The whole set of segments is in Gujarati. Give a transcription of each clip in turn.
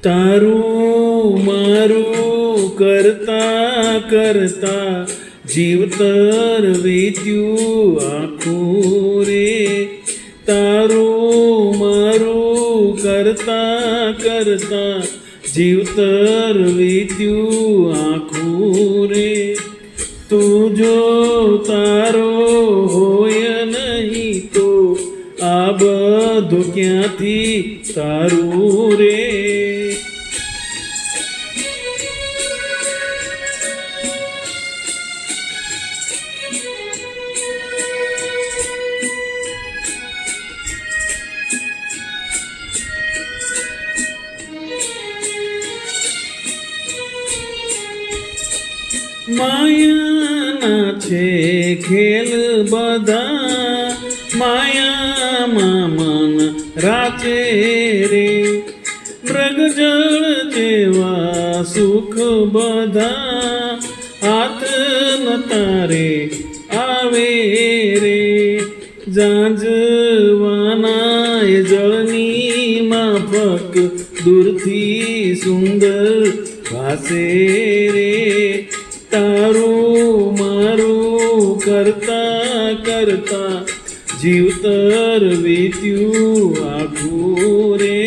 તારું મારું કરતા કરતા જીવતર વીત્યું આખું રે. તારું મારું કરતા કરતા જીવતર વીત્યું આખું રે. તું જો તારો હોય નહીં તો આ બધું ક્યાંથી તારું રે. માયાના છે ખેલ બધા, માયામાં મન રાચે રે. મૃગજળ જેવા સુખ બધા હાથ ન તારે આવે રે. ઝાંઝવાના એ જળની માફક દૂરથી સુંદર ભાસે રે. તારું મારું કરતા કરતા જીવતર વીત્યું આખું રે.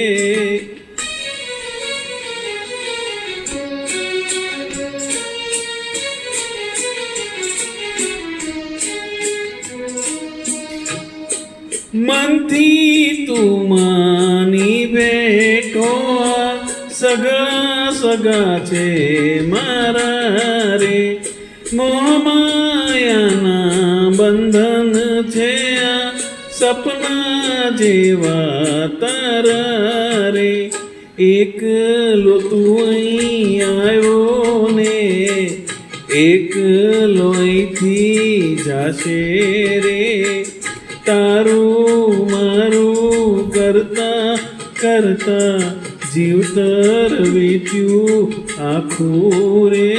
મનથી તું માની બેઠો સગા સગા છે મારા રે. મોહમાયાના બંધન છે આ સપના જેવા તારા રે. એકલો તું અહીં આવ્યો ને એકલો અહીંથી જાશે રે. તારું મારું કરતા કરતા જીવતર વીત્યું આખું રે.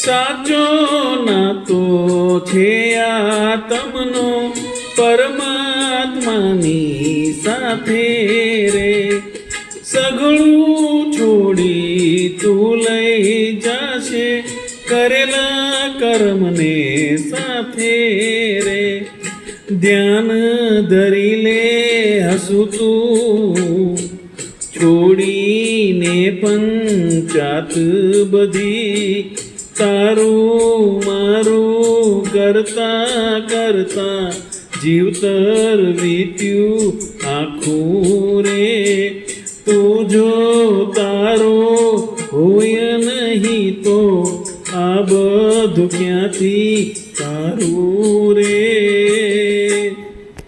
સાચો નાતો છે આ તમનો પરમાત્માની સાથે રે. સઘળું છોડી તું લઈ જાશે કરેલા કર્મને સાથે રે. ધ્યાન ધરી લે હસું તું છોડીને પંચાત બધી. તારું મારું કરતા કરતા જીવતર વીત્યું આખું રે. તું જો તારો હોય નહીં તો આ બધું ક્યાંથી તારું